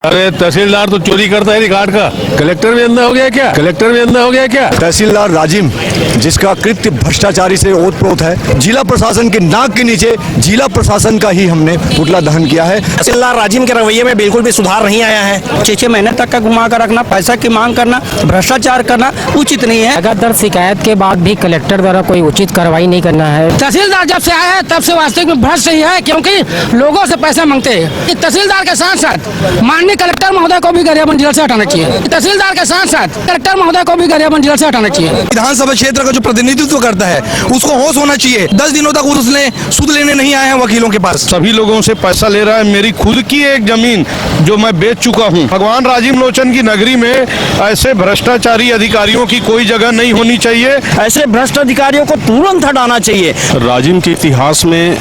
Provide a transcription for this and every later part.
अरे तहसीलदार तो चोरी करता है रिकॉर्ड का। कलेक्टर भी अंधा हो गया क्या? कलेक्टर भी अंधा हो गया क्या? तहसीलदार राजिम, जिसका कृत्य भ्रष्टाचारी से ओतप्रोत है, जिला प्रशासन के नाक के नीचे जिला प्रशासन का ही हमने पुतला दहन किया है। तहसीलदार राजिम के रवैये में बिल्कुल भी सुधार नहीं आया है। 6-6 महीने तक का घुमा कर रखना, पैसा की मांग करना, भ्रष्टाचार करना उचित नहीं है। लगातार शिकायत के बाद भी कलेक्टर द्वारा कोई उचित कार्रवाई नहीं करना है। तहसीलदार जब से आया है तब से वास्तविक में भ्रष्ट ही है, क्योंकि लोगों से पैसा मांगते हैं। तहसीलदार के साथ साथ माननीय कलेक्टर महोदय को भी गरियाबंद जिला से हटाना चाहिए। तहसीलदार के साथ साथ कलेक्टर महोदय को भी गरियाबंद जिला से हटाना चाहिए। विधानसभा क्षेत्र का जो प्रतिनिधित्व करता है उसको होश होना चाहिए। 10 दिनों तक उसने सुध लेने नहीं आए हैं वकीलों के पास। सभी लोगों से पैसा ले रहा है। मेरी खुद की एक जमीन जो मैं बेच चुका हूँ। भगवान राजीव लोचन की नगरी में ऐसे भ्रष्टाचारी अधिकारियों की कोई जगह नहीं होनी चाहिए। ऐसे भ्रष्ट अधिकारियों को तुरंत हटाना चाहिए। राजिम के इतिहास में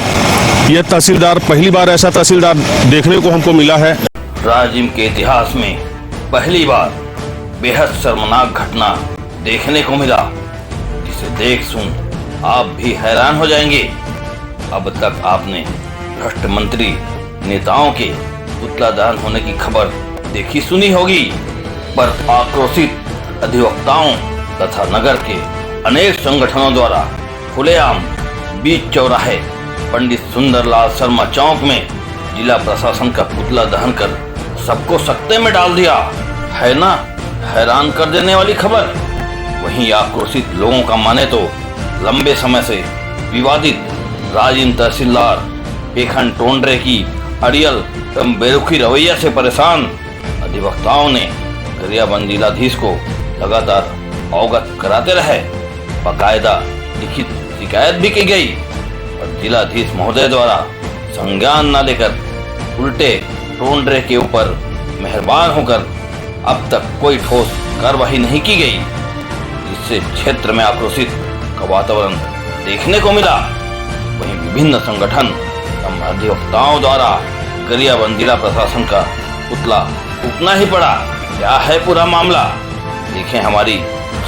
यह तहसीलदार पहली बार ऐसा तहसीलदार देखने को हमको मिला है। राजिम के इतिहास में पहली बार बेहद शर्मनाक घटना देखने को मिला, जिसे देख सुन आप भी हैरान हो जाएंगे। अब तक आपने भ्रष्ट मंत्री नेताओं के पुतला दहन होने की खबर देखी सुनी होगी, पर आक्रोशित अधिवक्ताओं तथा नगर के अनेक संगठनों द्वारा खुलेआम बीच चौराहे पंडित सुंदरलाल शर्मा चौक में जिला प्रशासन का पुतला दहन कर सबको सकते में डाल दिया है ना। हैरान कर देने वाली खबर। वहीं आक्रोशित लोगों का माने तो लंबे समय से विवादित राजिम तहसीलदार पेखन टोंडरे की अड़ियल एवं बेरुखी रवैया से परेशान अधिवक्ताओं ने गरियाबंद जिलाधीश को लगातार अवगत कराते रहे। बाकायदा लिखित शिकायत भी की गई, और जिलाधीश महोदय द्वारा संज्ञान न लेकर उल्टे टोंडरे के ऊपर मेहरबान होकर अब तक कोई ठोस कार्रवाई नहीं की गई, जिससे क्षेत्र में आक्रोशित का वातावरण देखने को मिला। वहीं विभिन्न संगठन एवं अधिवक्ताओं द्वारा गरियाबंद जिला प्रशासन का पुतला फूकना ही पड़ा। क्या है पूरा मामला, देखें हमारी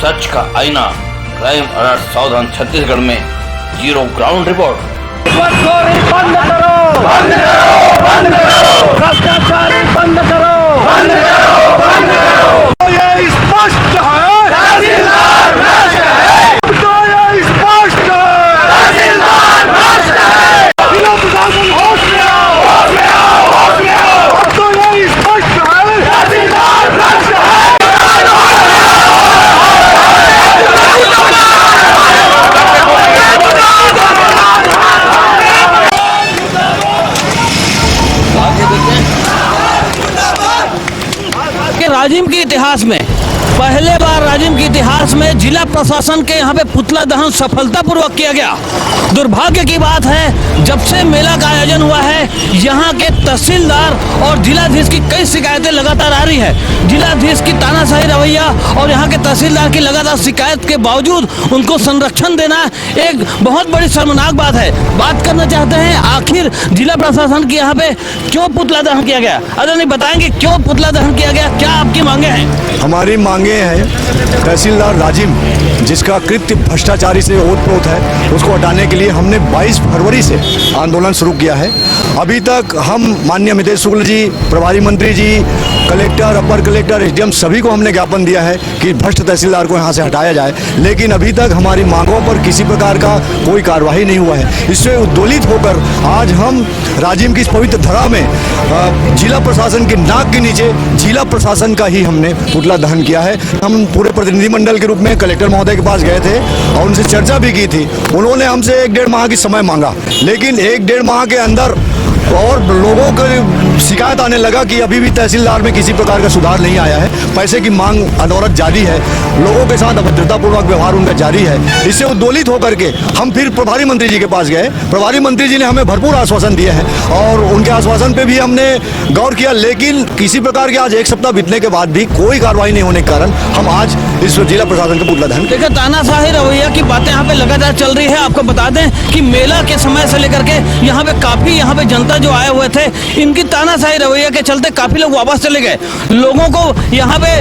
सच का आईना क्राइम अलर्ट सावधान छत्तीसगढ़ में जीरो ग्राउंड रिपोर्ट। बंद करो, बंद करो, बंद करो, भ्रष्टाचार बंद करो, बंद करो, बंद करो। ये स्पष्ट है तहसीलदार भ्रष्ट है। तो ये स्पष्ट है तहसीलदार भ्रष्ट है। जिला प्रशासन होश में आओ, होश में आओ, होश में आओ। तो ये स्पष्ट है तहसीलदार भ्रष्ट है। राजिम के इतिहास में पहले बार राजिम के इतिहास में जिला प्रशासन के यहाँ पे पुतला दहन सफलतापूर्वक किया गया। दुर्भाग्य की बात है, जब से मेला का आयोजन हुआ है यहाँ के तहसीलदार और जिलाधीश की कई शिकायतें लगातार आ रही है। जिलाधीश की तानाशाही रवैया और यहाँ के तहसीलदार की लगातार शिकायत के बावजूद उनको संरक्षण देना एक बहुत बड़ी शर्मनाक बात है। बात करना चाहते हैं आखिर जिला प्रशासन की यहाँ पे क्यों पुतला दहन किया गया। अरे नहीं बताएंगे क्यों पुतला दहन किया गया, क्या आपकी मांगे हैं? हमारी मांगे हैं, तहसीलदार राजिम, जिसका कृत्य भ्रष्टाचारी से ओतप्रोत है, उसको हटाने के लिए हमने 22 फरवरी से आंदोलन शुरू किया है। अभी तक हम माननीय अमितेश शुक्ल जी, प्रभारी मंत्री जी, कलेक्टर, अपर कलेक्टर, एसडीएम सभी को हमने ज्ञापन दिया है कि भ्रष्ट तहसीलदार को यहाँ से हटाया जाए, लेकिन अभी तक हमारी मांगों पर किसी प्रकार का कोई कार्यवाही नहीं हुआ है। इससे उद्दोलित होकर आज हम राजिम की इस पवित्र धरा में जिला प्रशासन के नाक के नीचे जिला प्रशासन का ही हमने पुतला दहन किया है। हम पूरे प्रतिनिधिमंडल के रूप में कलेक्टर महोदय के पास गए थे और उनसे चर्चा भी की थी। उन्होंने हमसे 1-1.5 माह की समय मांगा, लेकिन 1-1.5 माह के अंदर और लोगों को शिकायत आने लगा कि अभी भी तहसीलदार में किसी प्रकार का सुधार नहीं आया है। पैसे की मांग अनवरत जारी है, लोगों के साथ अभद्रतापूर्वक व्यवहार उनका जारी है। इससे उद्दोलित होकर के हम फिर प्रभारी मंत्री जी के पास गए। प्रभारी मंत्री जी ने हमें भरपूर आश्वासन दिए हैं और उनके आश्वासन पे भी हमने गौर किया, लेकिन किसी प्रकार के आज 1 सप्ताह बीतने के बाद भी कोई कार्रवाई नहीं होने के कारण हम आज इस जिला प्रशासन का पुतला दहन। देखिए तानाशाही रवैया की बातें यहाँ पे लगातार चल रही है। आपको बता दें कि मेला के समय से लेकर के यहाँ पे काफी जनता जो आए हुए थे, इनकी तानाशाही रवैया के चलते काफी लोग वापस चले गए। लोगों को यहाँ पे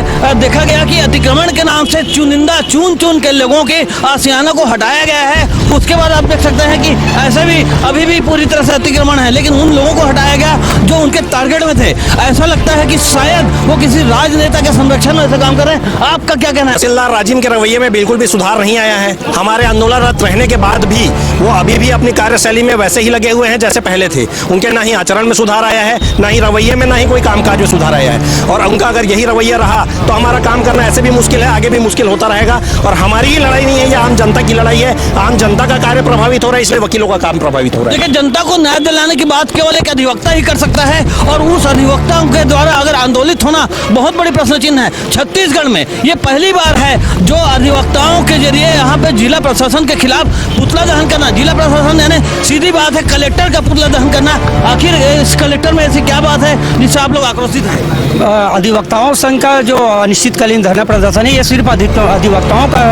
देखा गया कि अतिक्रमण के नाम से चुनिंदा चुन के लोगों के आशियाना को हटाया गया है। उसके बाद आप देख सकते हैं कि ऐसे भी अभी भी पूरी तरह से अतिक्रमण है, लेकिन उन लोगों को हटाया गया जो उनके टारगेट में थे। ऐसा लगता है कि शायद वो किसी राजनेता के संरक्षण में ऐसा काम कर रहे हैं। आपका क्या कहना है? तहसीलदार राजिम के रवैये में बिल्कुल भी सुधार नहीं आया है। हमारे आंदोलनरत रहने के बाद भी वो अभी भी अपनी कार्यशैली में वैसे ही लगे हुए हैं जैसे पहले थे। उनके ना ही आचरण में सुधार आया है, ना ही रवैये में, ना ही कोई कामकाज में सुधार आया है। और उनका अगर यही रवैया रहा तो हमारा काम करना ऐसे भी मुश्किल है, आगे भी मुश्किल होता रहेगा। और हमारी ही लड़ाई नहीं है, ये आम जनता की लड़ाई है। आम जनता का कार्य प्रभावित हो रहा है, इसलिए वकीलों का काम प्रभावित हो रहा है। देखिए, जनता को न्याय दिलाने की बात केवल एक अधिवक्ता ही कर सकता है, और उस अधिवक्ताओं के द्वारा अगर आंदोलित होना बहुत बड़ी प्रश्न चिन्ह है। छत्तीसगढ़ में ये पहली बार है जो अधिवक्ताओं के जरिए यहाँ पे जिला प्रशासन के खिलाफ पुतला दहन करना। जिला प्रशासन यानी सीधी बात है कलेक्टर का पुतला दहन करना। आखिर इस कलेक्टर में ऐसी क्या बात है जिससे आप लोग आक्रोशित हैं? अधिवक्ताओं संघ का जो अनिश्चितकालीन धरना प्रदर्शन है, ये सिर्फ अधिवक्ताओं का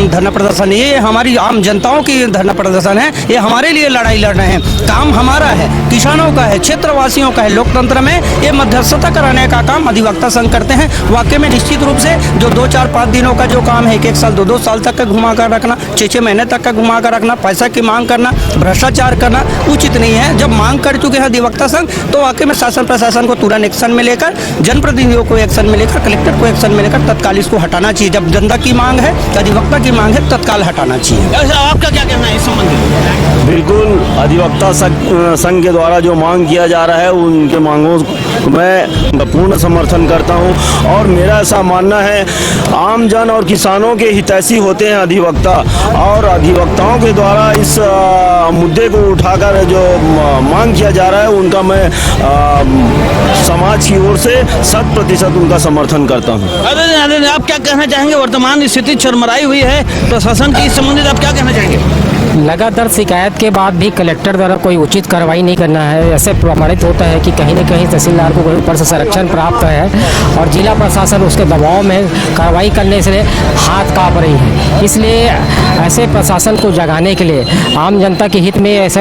धरना प्रदर्शन है, ये हमारी आम जनताओं की धरना प्रदर्शन है। ये हमारे लिए लड़ाई लड़ रहे हैं। काम हमारा है, किसानों का है, क्षेत्रवासियों का है। लोकतंत्र में ये मध्यस्थता कराने का काम अधिवक्ता संघ करते हैं। वाकई में निश्चित रूप से जो 2, 4, 5 दिनों का जो काम है, 1 साल 2 साल तक का घुमा कर रखना, 6 महीने तक का घुमा कर रखना, पैसा की मांग करना, भ्रष्टाचार करना उचित नहीं है। जब मांग कर चुके हैं अधिवक्ता संघ तो वाकई में शासन प्रशासन को तुरंत एक्शन में लेकर, जनप्रतिनिधियों को एक्शन में लेकर, कलेक्टर को एक्शन में लेकर तत्काल इसको हटाना चाहिए। जब जनता की मांग है, अधिवक्ता की मांग है, तत्काल हटाना चाहिए। आपका क्या कहना है इस संबंध में? बिल्कुल, अधिवक्ता संघ के द्वारा जो मांग किया जा रहा है उनके मांगों मैं पूर्ण समर्थन करता हूं। और मेरा ऐसा मानना है आम जन और किसानों के हितैषी होते हैं अधिवक्ता, और अधिवक्ताओं के द्वारा इस मुद्दे को उठाकर जो मांग किया जा रहा है उनका मैं समाज की ओर से 100% उनका समर्थन करता हूं। अरे आप क्या कहना चाहेंगे? वर्तमान स्थिति चरमराई हुई है प्रशासन की, इस संबंधित आप क्या कहना चाहेंगे? लगातार शिकायत के बाद भी कलेक्टर द्वारा कोई उचित कार्रवाई नहीं करना है। ऐसे प्रमाणित होता है कि कहीं न कहीं तहसीलदार को ऊपर से संरक्षण प्राप्त है और जिला प्रशासन उसके दबाव में कार्रवाई करने से हाथ कांप रही है। इसलिए ऐसे प्रशासन को जगाने के लिए आम जनता के हित में ऐसा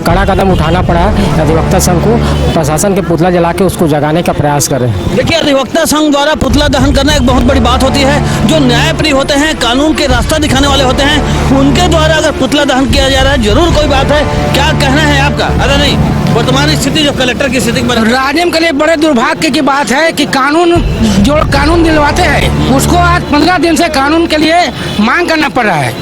कड़ा कदम उठाना पड़ा। अधिवक्ता संघ को प्रशासन के पुतला जला के उसको जगाने का प्रयास करें। देखिए, अधिवक्ता संघ द्वारा पुतला दहन करना एक बहुत बड़ी बात होती है। जो न्यायप्रिय होते हैं, कानून के रास्ता दिखाने वाले होते हैं, उनके द्वारा अगर पुतला दहन किया जा रहा है जरूर कोई बात है। क्या कहना है आपका? अरे नहीं, वर्तमान स्थिति जो कलेक्टर की स्थिति में राजिम के लिए बड़े दुर्भाग्य की बात है कि कानून दिलवाते हैं उसको आज 15 दिन से कानून के लिए मांग करना पड़ रहा है।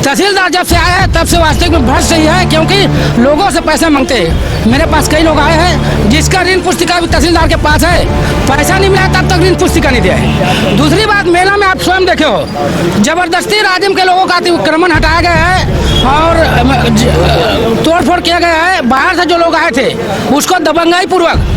तहसीलदार जब से आया है तब से वास्तविक में भ्रष्ट ही है, क्योंकि लोगों से पैसे मांगते हैं। मेरे पास कई लोग आए हैं जिसका ऋण पुस्तिका भी तहसीलदार के पास है, पैसा नहीं मिला तब तक ऋण पुस्तिका नहीं दिया है। दूसरी बात, मेला में आप स्वयं देखे हो, जबरदस्ती राजिम के लोगों का अतिक्रमण हटाया गया है और तोड़फोड़ किया गया है। बाहर से जो लोग आए थे उसको दबंगाई पूर्वक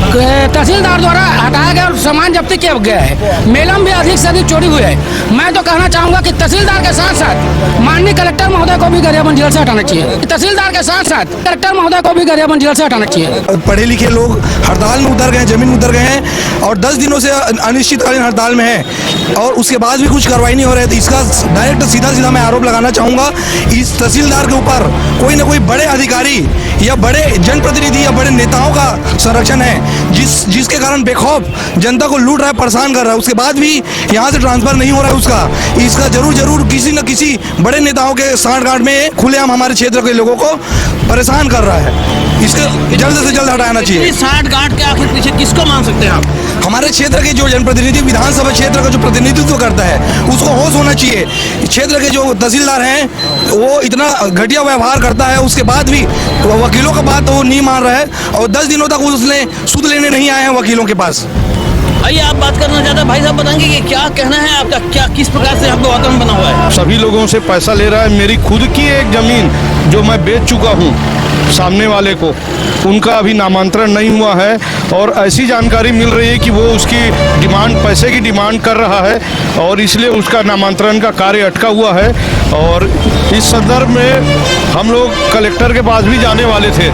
तहसीलदार द्वारा हटाया गया और सामान जब्ती किया गया है। मेला में भी अधिक से अधिक चोरी हुई है। मैं तो कहना चाहूंगा कि तहसीलदार के साथ साथ माननीय कलेक्टर महोदय को भी गरियाबंद जेल से हटाना चाहिए। तहसीलदार के साथ साथ कलेक्टर महोदय को भी गरियाबंद जेल से हटाना चाहिए। पढ़े लिखे लोग हड़ताल में उतर गए, जमीन में उतर गए हैं और 10 दिनों से अनिश्चितकालीन हड़ताल में हैं और उसके बाद भी कुछ कार्रवाई नहीं हो रही है। तो इसका डायरेक्ट सीधा मैं आरोप लगाना चाहूँगा इस तहसीलदार के ऊपर कोई ना कोई बड़े अधिकारी या बड़े जनप्रतिनिधि या बड़े नेताओं का संरक्षण है, जिसके कारण बेखौफ जनता को लूट रहा है, परेशान कर रहा है। उसके बाद भी यहाँ से ट्रांसफर नहीं हो रहा है इसका जरूर किसी न किसी बड़े नेताओं के सांठ-गांठ में खुलेआम हमारे क्षेत्र के लोगों को परेशान कर रहा है। इसको जल्द से जल्द हटाना चाहिए। सांठ-गांठ के आखिर पीछे किसको मान सकते हैं आप? हमारे क्षेत्र के जो जनप्रतिनिधि विधानसभा क्षेत्र का जो प्रतिनिधित्व करता है उसको होश होना चाहिए। क्षेत्र के जो तहसीलदार हैं वो इतना घटिया व्यवहार करता है, उसके बाद भी वकीलों का बात वो नहीं मान रहा है और 10 दिनों तक उसने सूद लेने नहीं आए हैं वकीलों के पास। आइए, आप बात करना चाहते हैं भाई साहब, बताएंगे कि क्या कहना है आपका, क्या किस प्रकार से आपका वातावरण बना हुआ है? सभी लोगों से पैसा ले रहा है। मेरी खुद की एक जमीन जो मैं बेच चुका हूँ सामने वाले को, उनका अभी नामांतरण नहीं हुआ है और ऐसी जानकारी मिल रही है कि वो उसकी डिमांड, पैसे की डिमांड कर रहा है और इसलिए उसका नामांतरण का कार्य अटका हुआ है। और इस संदर्भ में हम लोग कलेक्टर के पास भी जाने वाले थे,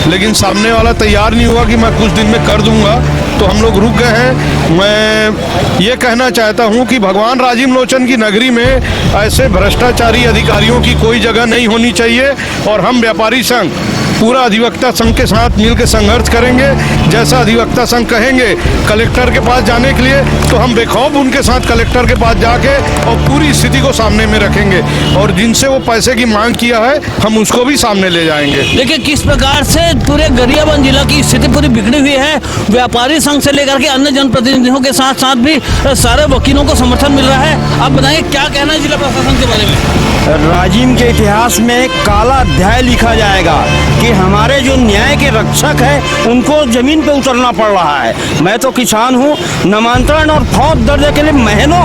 लेकिन सामने वाला तैयार नहीं हुआ कि मैं कुछ दिन में कर दूंगा। तो हम लोग रुक गए हैं। मैं ये कहना चाहता हूँ कि भगवान राजीव लोचन की नगरी में ऐसे भ्रष्टाचारी अधिकारियों की कोई जगह नहीं होनी चाहिए और हम व्यापारी संघ पूरा अधिवक्ता संघ के साथ मिलकर संघर्ष करेंगे। जैसा अधिवक्ता संघ कहेंगे कलेक्टर के पास जाने के लिए, तो हम बेखौफ उनके साथ कलेक्टर के पास जाके और पूरी स्थिति को सामने में रखेंगे और जिनसे वो पैसे की मांग किया है हम उसको भी सामने ले जाएंगे। देखिए किस प्रकार से पूरे गरियाबंद जिला की स्थिति पूरी बिगड़ी हुई है। व्यापारी संघ से लेकर के अन्य जनप्रतिनिधियों के साथ साथ भी सारे वकीलों को समर्थन मिल रहा है। आप बताइए क्या कहना है जिला प्रशासन के बारे में? राजिम के इतिहास में काला अध्याय लिखा जाएगा कि हमारे जो न्याय के रक्षक है उनको जमीन पे उतरना पड़ रहा है। मैं तो किसान हूँ, नामांतरण और फौज दर्ज के लिए महीनों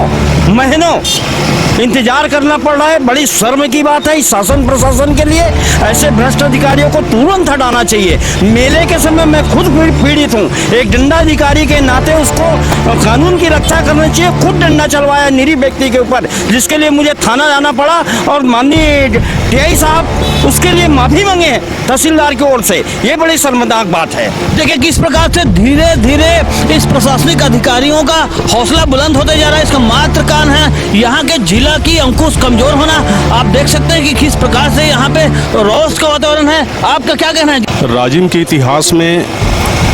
इंतजार करना पड़ रहा है। बड़ी शर्म की बात है इस शासन प्रशासन के लिए। ऐसे भ्रष्ट अधिकारियों को तुरंत हटाना चाहिए। मेले के समय मैं खुद पीड़ित हूँ, एक दंडाधिकारी के नाते उसको कानून की रक्षा करनी चाहिए। खुद डंडा चलवाया निरीह व्यक्ति के ऊपर, जिसके लिए मुझे थाना जाना पड़ा और माननीय टीआई साहब उसके लिए माफी मांगे तहसीलदार की ओर से। ये बड़ी शर्मनाक बात है। देखिए किस प्रकार से धीरे धीरे इस प्रशासनिक अधिकारियों का हौसला बुलंद होते जा रहा है। इसका मात्र कारण है यहाँ के जिला की अंकुश कमजोर होना। आप देख सकते हैं कि किस प्रकार से यहाँ पे रोष का वातावरण है। आपका क्या कहना है? राजिम के इतिहास में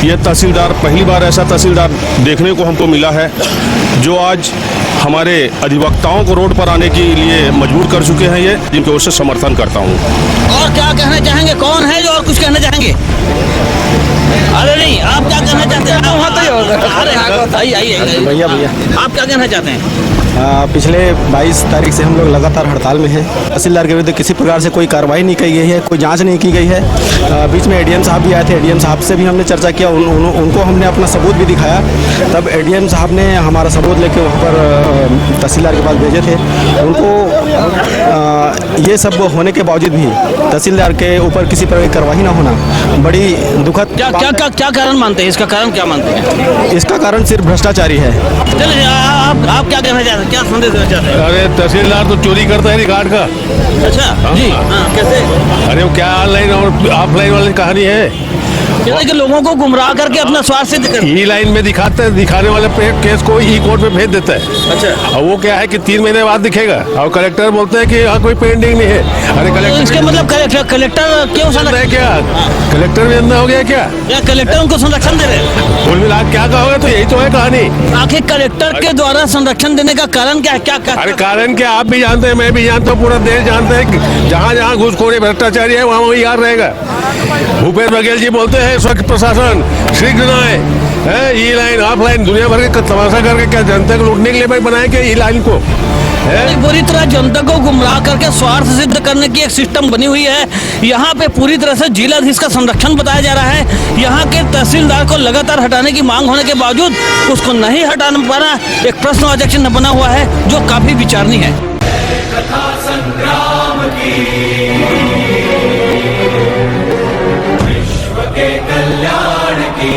यह तहसीलदार पहली बार ऐसा तहसीलदार देखने को हमको मिला है जो आज हमारे अधिवक्ताओं को रोड पर आने के लिए मजबूर कर चुके हैं। ये जिनकी ओर से समर्थन करता हूँ। और क्या कहना चाहेंगे? कौन है जो और कुछ कहना चाहेंगे? अरे नहीं, आप क्या कहना चाहते हैं? भैया आप क्या कहना चाहते हैं? पिछले 22 तारीख से हम लोग लगातार हड़ताल में हैं। तहसीलदार के विरुद्ध किसी प्रकार से कोई कार्रवाई नहीं की गई है, कोई जांच नहीं की गई है। बीच में एडीएम साहब भी आए थे, एडीएम साहब से भी हमने चर्चा किया, उनको हमने अपना सबूत भी दिखाया। तब एडीएम साहब ने हमारा सबूत लेके वहाँ पर तहसीलदार के पास भेजे थे। उनको ये सब होने के बावजूद भी तहसीलदार के ऊपर किसी प्रकार की कार्रवाई ना होना बड़ी दुखद। क्या कारण मानते हैं? इसका कारण क्या मानते हैं? इसका कारण सिर्फ भ्रष्टाचारी है। चलिए आप क्या कहना चाहते हैं? क्या संदेश देना चाहते हैं? अरे तहसीलदार तो चोरी करता है रिकॉर्ड का। अच्छा जी, कैसे? अरे वो क्या ऑनलाइन और ऑफलाइन वाली कहानी है कि लोगों को गुमराह करके अपना स्वार्थ सिद्ध कर ई लाइन में दिखाने वाले केस को ई कोर्ट में भेज देता है। अच्छा, और वो क्या है कि 3 महीने बाद दिखेगा और कलेक्टर बोलते हैं कि यहाँ कोई पेंडिंग नहीं है। अरे कलेक्टर इसके मतलब कलेक्टर क्यों है क्या? कलेक्टर भी अंधा हो गया क्या? या कलेक्टर उनको संरक्षण दे रहे? कुल मिला क्या कहोगे? तो यही तो है कहानी। आखिर कलेक्टर के द्वारा संरक्षण देने का कारण क्या है? क्या अरे कारण क्या आप भी जानते हैं, मैं भी जानता हूँ, पूरा देश जानते हैं। जहाँ जहाँ घूसखोरी भ्रष्टाचारी है वहाँ वही याद रहेगा। भूपेश बघेल जी बोलते हैं स्वच्छ प्रशासन शीघ्र बनाए, ई लाइन ऑफलाइन दुनिया भर के तमाशा करके क्या जनता को लूटने के लिए भाई बनाए क्या ई लाइन को? पूरी तरह जनता को गुमराह करके स्वार्थ सिद्ध करने की एक सिस्टम बनी हुई है। यहाँ पे पूरी तरह से जिलाधीश का संरक्षण बताया जा रहा है। यहाँ के तहसीलदार को लगातार हटाने की मांग होने के बावजूद उसको नहीं हटाना पाना एक प्रश्नवाचक चिन्ह बना हुआ है जो काफी विचारणीय है। विश्व के कल्याण की